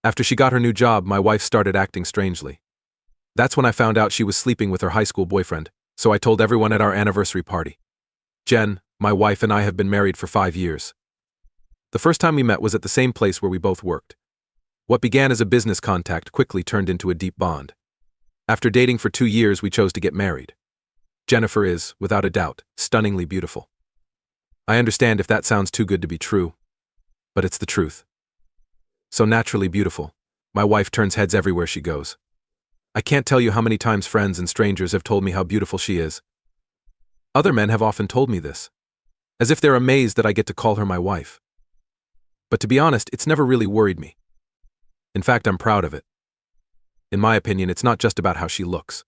After she got her new job, my wife started acting strangely. That's when I found out she was sleeping with her high school boyfriend, so I told everyone at our anniversary party. Jen, my wife, and I have been married for 5 years. The first time we met was at the same place where we both worked. What began as a business contact quickly turned into a deep bond. After dating for 2 years, we chose to get married. Jennifer is, without a doubt, stunningly beautiful. I understand if that sounds too good to be true, but it's the truth. So naturally beautiful, my wife turns heads everywhere she goes. I can't tell you how many times friends and strangers have told me how beautiful she is. Other men have often told me this, as if they're amazed that I get to call her my wife. But to be honest, it's never really worried me. In fact, I'm proud of it. In my opinion, it's not just about how she looks.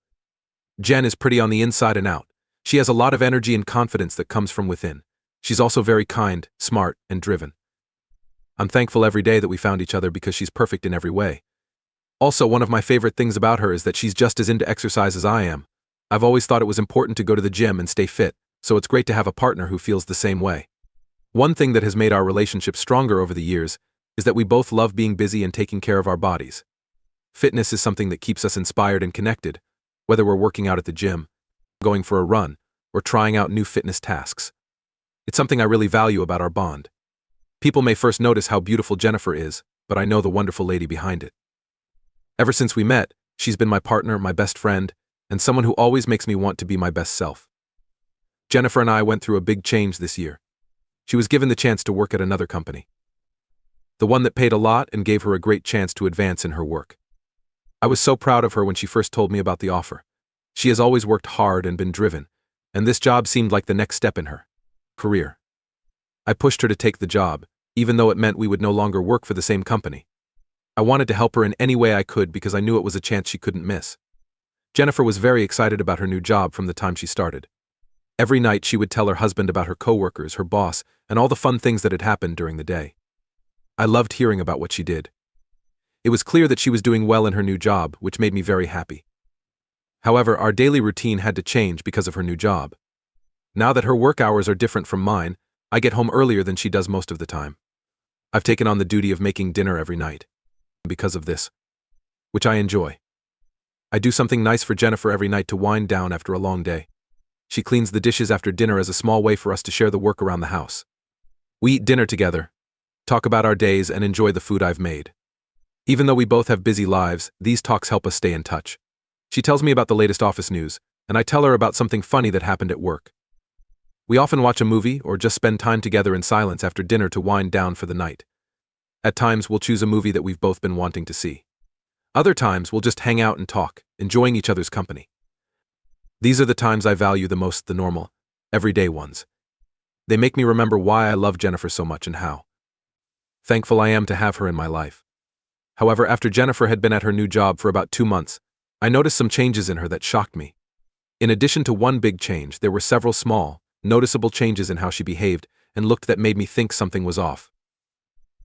Jen is pretty on the inside and out. She has a lot of energy and confidence that comes from within. She's also very kind, smart, and driven. I'm thankful every day that we found each other because she's perfect in every way. Also, one of my favorite things about her is that she's just as into exercise as I am. I've always thought it was important to go to the gym and stay fit, so it's great to have a partner who feels the same way. One thing that has made our relationship stronger over the years is that we both love being busy and taking care of our bodies. Fitness is something that keeps us inspired and connected, whether we're working out at the gym, going for a run, or trying out new fitness tasks. It's something I really value about our bond. People may first notice how beautiful Jennifer is, but I know the wonderful lady behind it. Ever since we met, she's been my partner, my best friend, and someone who always makes me want to be my best self. Jennifer and I went through a big change this year. She was given the chance to work at another company. The one that paid a lot and gave her a great chance to advance in her work. I was so proud of her when she first told me about the offer. She has always worked hard and been driven, and this job seemed like the next step in her career. I pushed her to take the job, even though it meant we would no longer work for the same company. I wanted to help her in any way I could because I knew it was a chance she couldn't miss. Jennifer was very excited about her new job from the time she started. Every night she would tell her husband about her coworkers, her boss, and all the fun things that had happened during the day. I loved hearing about what she did. It was clear that she was doing well in her new job, which made me very happy. However, our daily routine had to change because of her new job. Now that her work hours are different from mine, I get home earlier than she does most of the time. I've taken on the duty of making dinner every night. Because of this, which I enjoy. I do something nice for Jennifer every night to wind down after a long day. She cleans the dishes after dinner as a small way for us to share the work around the house. We eat dinner together, talk about our days, and enjoy the food I've made. Even though we both have busy lives, these talks help us stay in touch. She tells me about the latest office news, and I tell her about something funny that happened at work. We often watch a movie or just spend time together in silence after dinner to wind down for the night. At times, we'll choose a movie that we've both been wanting to see. Other times, we'll just hang out and talk, enjoying each other's company. These are the times I value the most, the normal, everyday ones. They make me remember why I love Jennifer so much and how thankful I am to have her in my life. However, after Jennifer had been at her new job for about 2 months, I noticed some changes in her that shocked me. In addition to one big change, there were several small, noticeable changes in how she behaved and looked that made me think something was off.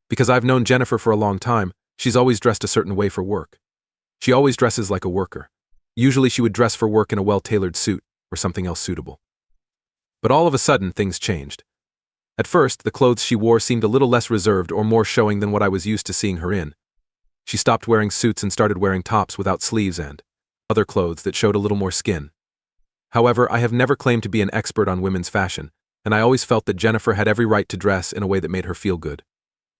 Because I've known Jennifer for a long time, she's always dressed a certain way for work. She always dresses like a worker. Usually she would dress for work in a well-tailored suit or something else suitable. But all of a sudden, things changed. At first, the clothes she wore seemed a little less reserved or more showing than what I was used to seeing her in. She stopped wearing suits and started wearing tops without sleeves and other clothes that showed a little more skin. However, I have never claimed to be an expert on women's fashion, and I always felt that Jennifer had every right to dress in a way that made her feel good.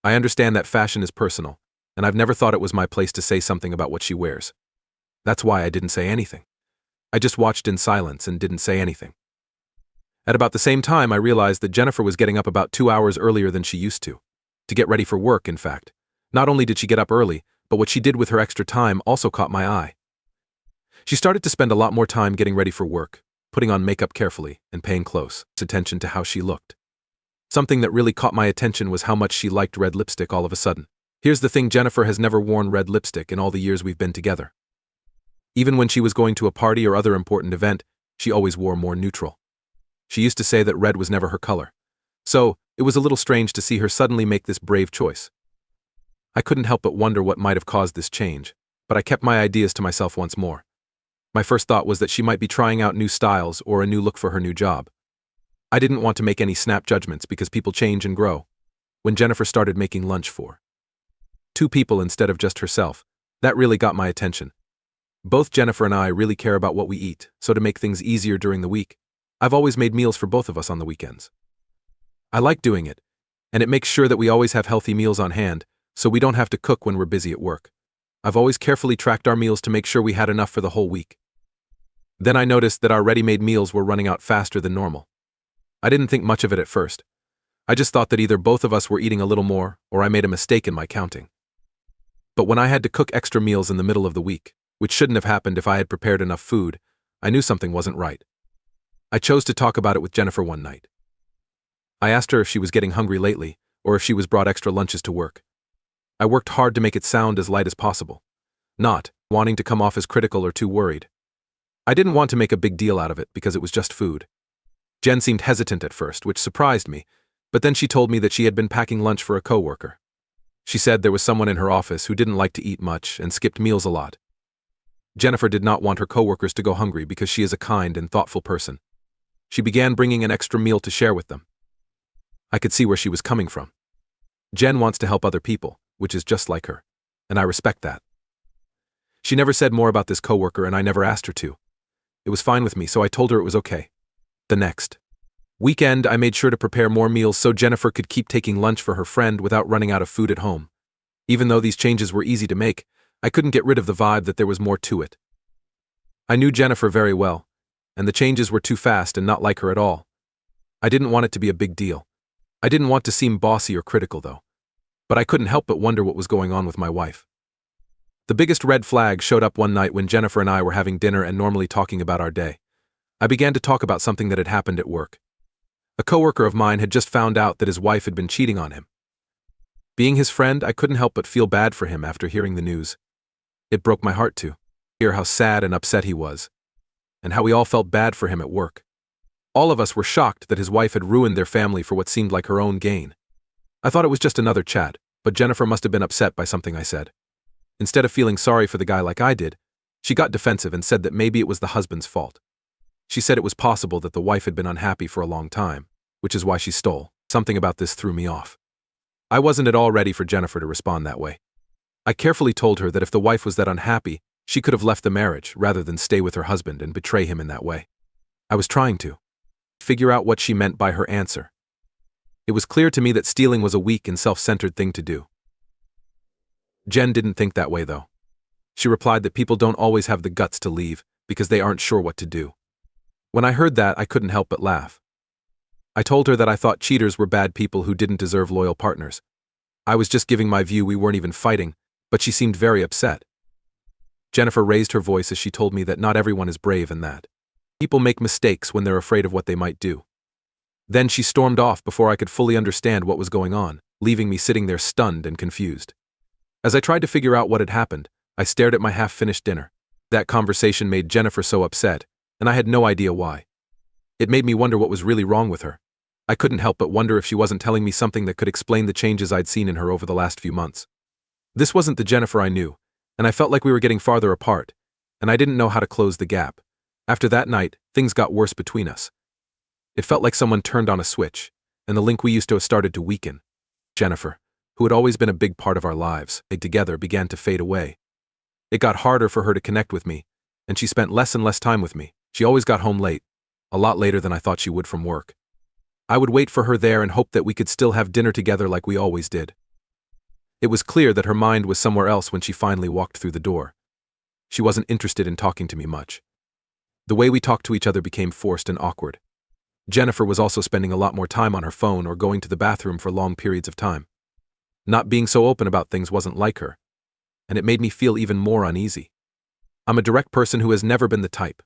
I understand that fashion is personal, and I've never thought it was my place to say something about what she wears. That's why I didn't say anything. I just watched in silence and didn't say anything. At about the same time, I realized that Jennifer was getting up about 2 hours earlier than she used to get ready for work, in fact. Not only did she get up early, but what she did with her extra time also caught my eye. She started to spend a lot more time getting ready for work, putting on makeup carefully and paying close attention to how she looked. Something that really caught my attention was how much she liked red lipstick all of a sudden. Here's the thing, Jennifer has never worn red lipstick in all the years we've been together. Even when she was going to a party or other important event, she always wore more neutral. She used to say that red was never her color. So, it was a little strange to see her suddenly make this brave choice. I couldn't help but wonder what might have caused this change, but I kept my ideas to myself once more. My first thought was that she might be trying out new styles or a new look for her new job. I didn't want to make any snap judgments because people change and grow. When Jennifer started making lunch for 2 people instead of just herself. That really got my attention. Both Jennifer and I really care about what we eat, so to make things easier during the week, I've always made meals for both of us on the weekends. I like doing it, and it makes sure that we always have healthy meals on hand, so we don't have to cook when we're busy at work. I've always carefully tracked our meals to make sure we had enough for the whole week. Then I noticed that our ready-made meals were running out faster than normal. I didn't think much of it at first. I just thought that either both of us were eating a little more, or I made a mistake in my counting. But when I had to cook extra meals in the middle of the week, which shouldn't have happened if I had prepared enough food, I knew something wasn't right. I chose to talk about it with Jennifer one night. I asked her if she was getting hungry lately, or if she was brought extra lunches to work. I worked hard to make it sound as light as possible, not wanting to come off as critical or too worried. I didn't want to make a big deal out of it because it was just food. Jen seemed hesitant at first, which surprised me, but then she told me that she had been packing lunch for a coworker. She said there was someone in her office who didn't like to eat much and skipped meals a lot. Jennifer did not want her coworkers to go hungry because she is a kind and thoughtful person. She began bringing an extra meal to share with them. I could see where she was coming from. Jen wants to help other people, which is just like her, and I respect that. She never said more about this coworker, and I never asked her to. It was fine with me, so I told her it was okay. The next weekend, I made sure to prepare more meals so Jennifer could keep taking lunch for her friend without running out of food at home. Even though these changes were easy to make, I couldn't get rid of the vibe that there was more to it. I knew Jennifer very well, and the changes were too fast and not like her at all. I didn't want it to be a big deal. I didn't want to seem bossy or critical, though. But I couldn't help but wonder what was going on with my wife. The biggest red flag showed up one night when Jennifer and I were having dinner and normally talking about our day. I began to talk about something that had happened at work. A coworker of mine had just found out that his wife had been cheating on him. Being his friend, I couldn't help but feel bad for him after hearing the news. It broke my heart to hear how sad and upset he was, and how we all felt bad for him at work. All of us were shocked that his wife had ruined their family for what seemed like her own gain. I thought it was just another chat, but Jennifer must have been upset by something I said. Instead of feeling sorry for the guy like I did, she got defensive and said that maybe it was the husband's fault. She said it was possible that the wife had been unhappy for a long time, which is why she stole. Something about this threw me off. I wasn't at all ready for Jennifer to respond that way. I carefully told her that if the wife was that unhappy, she could have left the marriage rather than stay with her husband and betray him in that way. I was trying to figure out what she meant by her answer. It was clear to me that stealing was a weak and self-centered thing to do. Jen didn't think that way, though. She replied that people don't always have the guts to leave because they aren't sure what to do. When I heard that, I couldn't help but laugh. I told her that I thought cheaters were bad people who didn't deserve loyal partners. I was just giving my view, we weren't even fighting, but she seemed very upset. Jennifer raised her voice as she told me that not everyone is brave and that people make mistakes when they're afraid of what they might do. Then she stormed off before I could fully understand what was going on, leaving me sitting there stunned and confused. As I tried to figure out what had happened, I stared at my half-finished dinner. That conversation made Jennifer so upset, and I had no idea why. It made me wonder what was really wrong with her. I couldn't help but wonder if she wasn't telling me something that could explain the changes I'd seen in her over the last few months. This wasn't the Jennifer I knew, and I felt like we were getting farther apart, and I didn't know how to close the gap. After that night, things got worse between us. It felt like someone turned on a switch, and the link we used to have started to weaken. Jennifer, who had always been a big part of our lives, together began to fade away. It got harder for her to connect with me, and she spent less and less time with me. She always got home late, a lot later than I thought she would from work. I would wait for her there and hope that we could still have dinner together like we always did. It was clear that her mind was somewhere else when she finally walked through the door. She wasn't interested in talking to me much. The way we talked to each other became forced and awkward. Jennifer was also spending a lot more time on her phone or going to the bathroom for long periods of time. Not being so open about things wasn't like her, and it made me feel even more uneasy. I'm a direct person who has never been the type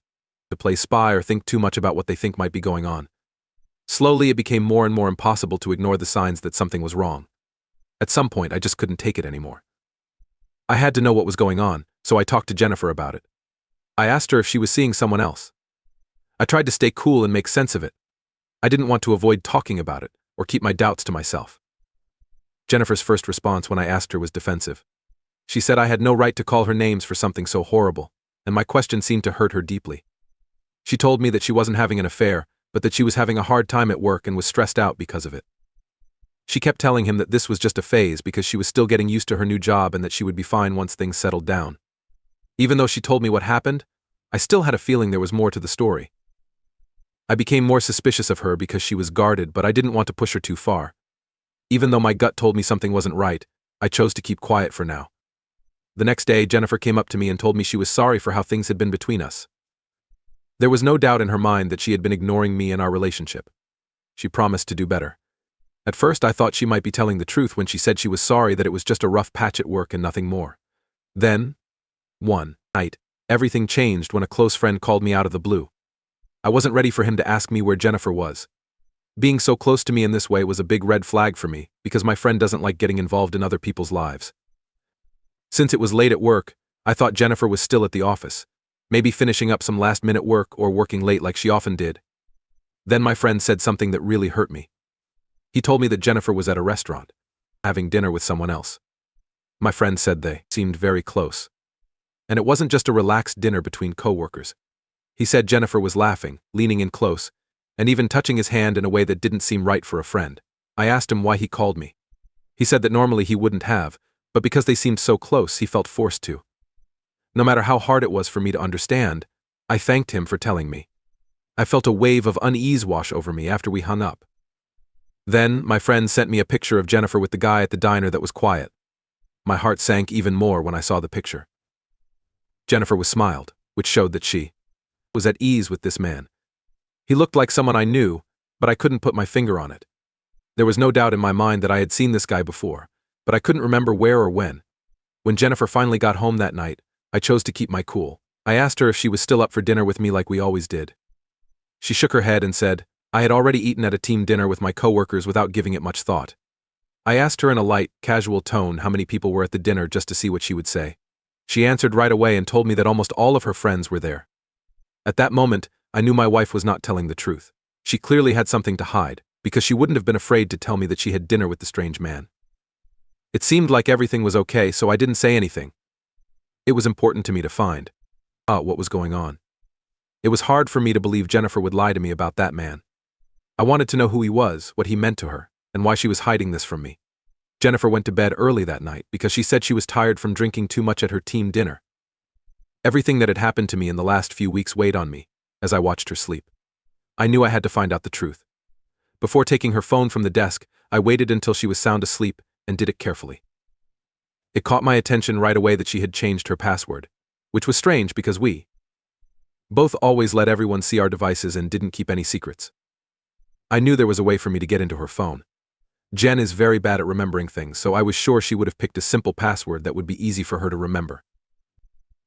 to play spy or think too much about what they think might be going on. Slowly, it became more and more impossible to ignore the signs that something was wrong. At some point, I just couldn't take it anymore. I had to know what was going on, so I talked to Jennifer about it. I asked her if she was seeing someone else. I tried to stay cool and make sense of it. I didn't want to avoid talking about it or keep my doubts to myself. Jennifer's first response when I asked her was defensive. She said I had no right to call her names for something so horrible, and my question seemed to hurt her deeply. She told me that she wasn't having an affair, but that she was having a hard time at work and was stressed out because of it. She kept telling him that this was just a phase because she was still getting used to her new job and that she would be fine once things settled down. Even though she told me what happened, I still had a feeling there was more to the story. I became more suspicious of her because she was guarded, but I didn't want to push her too far. Even though my gut told me something wasn't right, I chose to keep quiet for now. The next day, Jennifer came up to me and told me she was sorry for how things had been between us. There was no doubt in her mind that she had been ignoring me and our relationship. She promised to do better. At first, I thought she might be telling the truth when she said she was sorry that it was just a rough patch at work and nothing more. Then, one night, everything changed when a close friend called me out of the blue. I wasn't ready for him to ask me where Jennifer was. Being so close to me in this way was a big red flag for me because my friend doesn't like getting involved in other people's lives. Since it was late at work, I thought Jennifer was still at the office, maybe finishing up some last-minute work or working late like she often did. Then my friend said something that really hurt me. He told me that Jennifer was at a restaurant, having dinner with someone else. My friend said they seemed very close. And it wasn't just a relaxed dinner between coworkers. He said Jennifer was laughing, leaning in close, and even touching his hand in a way that didn't seem right for a friend. I asked him why he called me. He said that normally he wouldn't have, but because they seemed so close, he felt forced to. No matter how hard it was for me to understand, I thanked him for telling me. I felt a wave of unease wash over me after we hung up. Then, my friend sent me a picture of Jennifer with the guy at the diner that was quiet. My heart sank even more when I saw the picture. Jennifer was smiled, which showed that she was at ease with this man. He looked like someone I knew, but I couldn't put my finger on it. There was no doubt in my mind that I had seen this guy before, but I couldn't remember where or when. When Jennifer finally got home that night, I chose to keep my cool. I asked her if she was still up for dinner with me like we always did. She shook her head and said, I had already eaten at a team dinner with my coworkers without giving it much thought. I asked her in a light, casual tone how many people were at the dinner just to see what she would say. She answered right away and told me that almost all of her friends were there. At that moment, I knew my wife was not telling the truth. She clearly had something to hide, because she wouldn't have been afraid to tell me that she had dinner with the strange man. It seemed like everything was okay, so I didn't say anything. It was important to me to find out what was going on. It was hard for me to believe Jennifer would lie to me about that man. I wanted to know who he was, what he meant to her, and why she was hiding this from me. Jennifer went to bed early that night because she said she was tired from drinking too much at her team dinner. Everything that had happened to me in the last few weeks weighed on me as I watched her sleep. I knew I had to find out the truth. Before taking her phone from the desk, I waited until she was sound asleep and did it carefully. It caught my attention right away that she had changed her password, which was strange because we both always let everyone see our devices and didn't keep any secrets. I knew there was a way for me to get into her phone. Jen is very bad at remembering things, so I was sure she would have picked a simple password that would be easy for her to remember.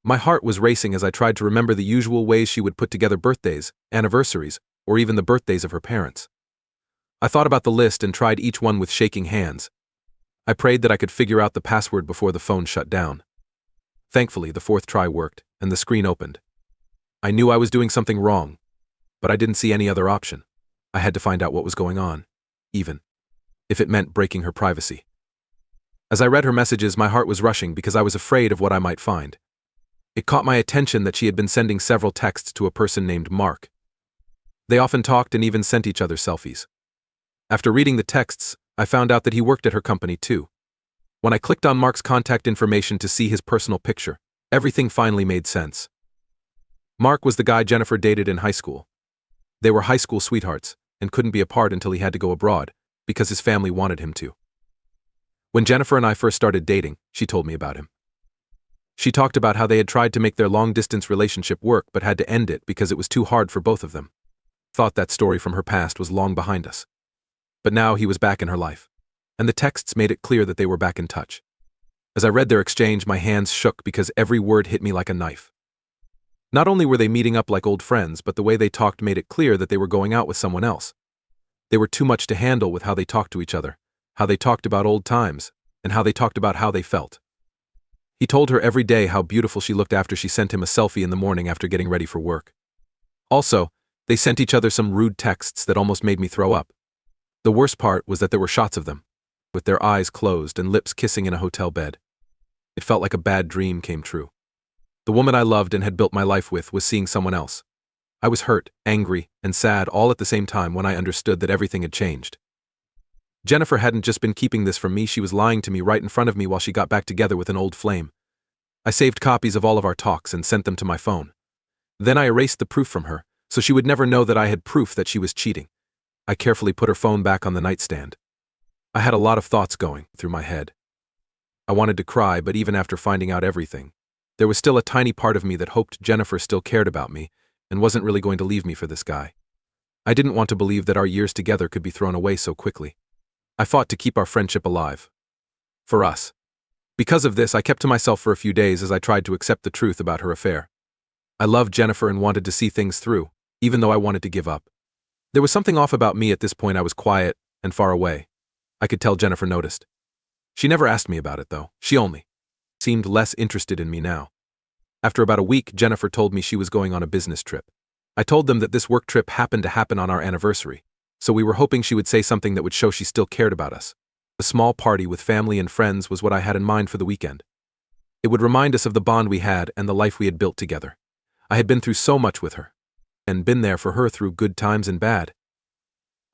My heart was racing as I tried to remember the usual ways she would put together birthdays, anniversaries, or even the birthdays of her parents. I thought about the list and tried each one with shaking hands. I prayed that I could figure out the password before the phone shut down. Thankfully, the fourth try worked, and the screen opened. I knew I was doing something wrong, but I didn't see any other option. I had to find out what was going on, even if it meant breaking her privacy. As I read her messages, my heart was rushing because I was afraid of what I might find. It caught my attention that she had been sending several texts to a person named Mark. They often talked and even sent each other selfies. After reading the texts, I found out that he worked at her company too. When I clicked on Mark's contact information to see his personal picture, everything finally made sense. Mark was the guy Jennifer dated in high school. They were high school sweethearts and couldn't be apart until he had to go abroad because his family wanted him to. When Jennifer and I first started dating, she told me about him. She talked about how they had tried to make their long-distance relationship work but had to end it because it was too hard for both of them. Thought that story from her past was long behind us. But now he was back in her life, and the texts made it clear that they were back in touch. As I read their exchange, my hands shook because every word hit me like a knife. Not only were they meeting up like old friends, but the way they talked made it clear that they were going out with someone else. They were too much to handle with how they talked to each other, how they talked about old times, and how they talked about how they felt. He told her every day how beautiful she looked after she sent him a selfie in the morning after getting ready for work. Also, they sent each other some rude texts that almost made me throw up. The worst part was that there were shots of them, with their eyes closed and lips kissing in a hotel bed. It felt like a bad dream came true. The woman I loved and had built my life with was seeing someone else. I was hurt, angry, and sad all at the same time when I understood that everything had changed. Jennifer hadn't just been keeping this from me, she was lying to me right in front of me while she got back together with an old flame. I saved copies of all of our talks and sent them to my phone. Then I erased the proof from her, so she would never know that I had proof that she was cheating. I carefully put her phone back on the nightstand. I had a lot of thoughts going through my head. I wanted to cry, but even after finding out everything, there was still a tiny part of me that hoped Jennifer still cared about me and wasn't really going to leave me for this guy. I didn't want to believe that our years together could be thrown away so quickly. I fought to keep our friendship alive. For us. Because of this, I kept to myself for a few days as I tried to accept the truth about her affair. I loved Jennifer and wanted to see things through, even though I wanted to give up. There was something off about me at this point. I was quiet and far away. I could tell Jennifer noticed. She never asked me about it, though. She only seemed less interested in me now. After about a week, Jennifer told me she was going on a business trip. I told them that this work trip happened to happen on our anniversary, so we were hoping she would say something that would show she still cared about us. A small party with family and friends was what I had in mind for the weekend. It would remind us of the bond we had and the life we had built together. I had been through so much with her, and been there for her through good times and bad.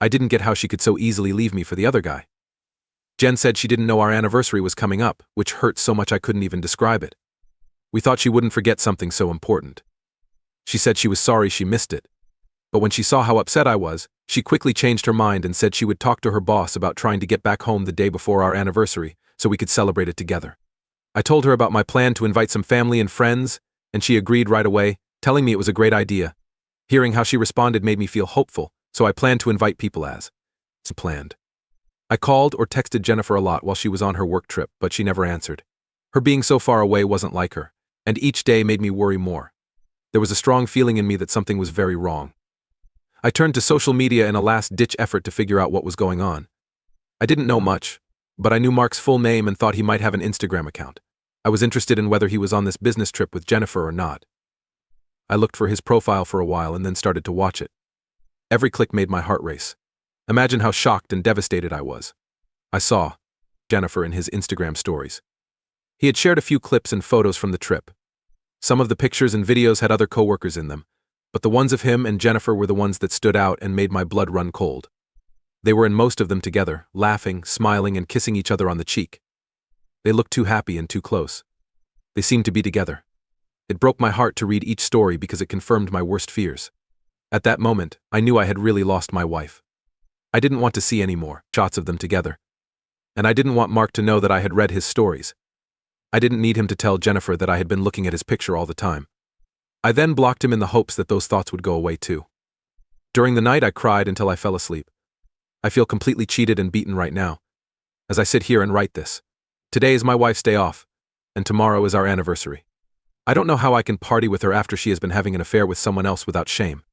I didn't get how she could so easily leave me for the other guy. Jen said she didn't know our anniversary was coming up, which hurt so much I couldn't even describe it. We thought she wouldn't forget something so important. She said she was sorry she missed it. But when she saw how upset I was, she quickly changed her mind and said she would talk to her boss about trying to get back home the day before our anniversary so we could celebrate it together. I told her about my plan to invite some family and friends, and she agreed right away, telling me it was a great idea. Hearing how she responded made me feel hopeful, so I planned to invite people as planned. I called or texted Jennifer a lot while she was on her work trip, but she never answered. Her being so far away wasn't like her, and each day made me worry more. There was a strong feeling in me that something was very wrong. I turned to social media in a last-ditch effort to figure out what was going on. I didn't know much, but I knew Mark's full name and thought he might have an Instagram account. I was interested in whether he was on this business trip with Jennifer or not. I looked for his profile for a while and then started to watch it. Every click made my heart race. Imagine how shocked and devastated I was. I saw Jennifer in his Instagram stories. He had shared a few clips and photos from the trip. Some of the pictures and videos had other coworkers in them, but the ones of him and Jennifer were the ones that stood out and made my blood run cold. They were in most of them together, laughing, smiling, and kissing each other on the cheek. They looked too happy and too close. They seemed to be together. It broke my heart to read each story because it confirmed my worst fears. At that moment, I knew I had really lost my wife. I didn't want to see any more shots of them together. And I didn't want Mark to know that I had read his stories. I didn't need him to tell Jennifer that I had been looking at his picture all the time. I then blocked him in the hopes that those thoughts would go away too. During the night, I cried until I fell asleep. I feel completely cheated and beaten right now, as I sit here and write this. Today is my wife's day off, and tomorrow is our anniversary. I don't know how I can party with her after she has been having an affair with someone else without shame.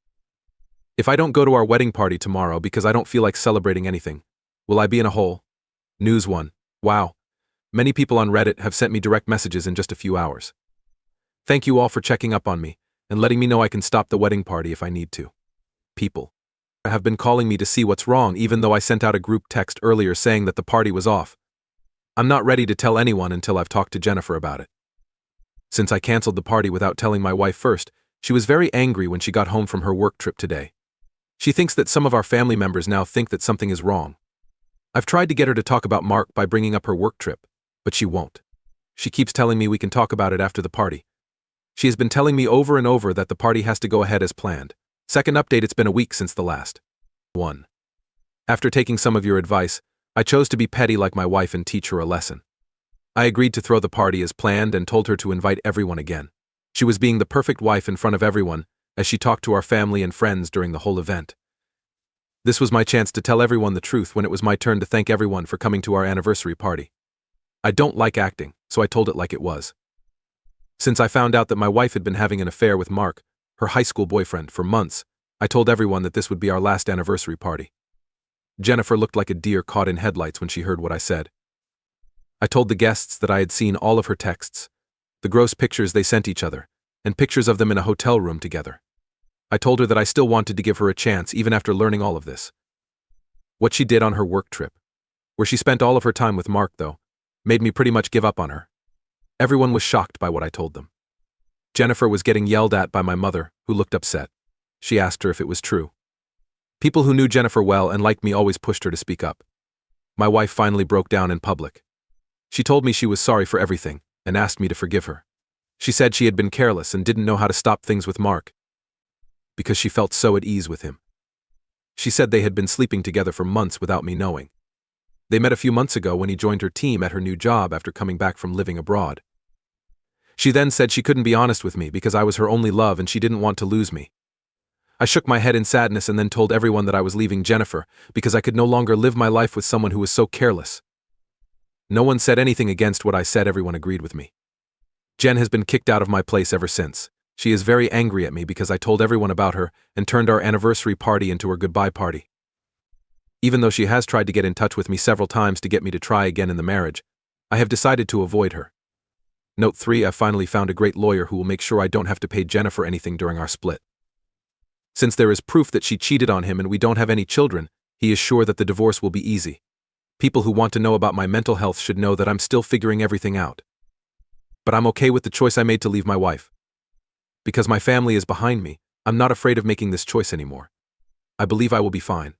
If I don't go to our wedding party tomorrow because I don't feel like celebrating anything, will I be in a hole? News 1. Wow. Many people on Reddit have sent me direct messages in just a few hours. Thank you all for checking up on me and letting me know I can stop the wedding party if I need to. People have been calling me to see what's wrong even though I sent out a group text earlier saying that the party was off. I'm not ready to tell anyone until I've talked to Jennifer about it. Since I canceled the party without telling my wife first, she was very angry when she got home from her work trip today. She thinks that some of our family members now think that something is wrong. I've tried to get her to talk about Mark by bringing up her work trip, but she won't. She keeps telling me we can talk about it after the party. She has been telling me over and over that the party has to go ahead as planned. Second update, it's been a week since the last one. After taking some of your advice, I chose to be petty like my wife and teach her a lesson. I agreed to throw the party as planned and told her to invite everyone again. She was being the perfect wife in front of everyone as she talked to our family and friends during the whole event. This was my chance to tell everyone the truth when it was my turn to thank everyone for coming to our anniversary party. I don't like acting, so I told it like it was. Since I found out that my wife had been having an affair with Mark, her high school boyfriend, for months, I told everyone that this would be our last anniversary party. Jennifer looked like a deer caught in headlights when she heard what I said. I told the guests that I had seen all of her texts, the gross pictures they sent each other, and pictures of them in a hotel room together. I told her that I still wanted to give her a chance even after learning all of this. What she did on her work trip, where she spent all of her time with Mark, though, made me pretty much give up on her. Everyone was shocked by what I told them. Jennifer was getting yelled at by my mother, who looked upset. She asked her if it was true. People who knew Jennifer well and liked me always pushed her to speak up. My wife finally broke down in public. She told me she was sorry for everything and asked me to forgive her. She said she had been careless and didn't know how to stop things with Mark because she felt so at ease with him. She said they had been sleeping together for months without me knowing. They met a few months ago when he joined her team at her new job after coming back from living abroad. She then said she couldn't be honest with me because I was her only love and she didn't want to lose me. I shook my head in sadness and then told everyone that I was leaving Jennifer because I could no longer live my life with someone who was so careless. No one said anything against what I said. Everyone agreed with me. Jen has been kicked out of my place ever since. She is very angry at me because I told everyone about her and turned our anniversary party into her goodbye party. Even though she has tried to get in touch with me several times to get me to try again in the marriage, I have decided to avoid her. Note 3: I finally found a great lawyer who will make sure I don't have to pay Jennifer anything during our split. Since there is proof that she cheated on him and we don't have any children, he is sure that the divorce will be easy. People who want to know about my mental health should know that I'm still figuring everything out. But I'm okay with the choice I made to leave my wife. Because my family is behind me, I'm not afraid of making this choice anymore. I believe I will be fine.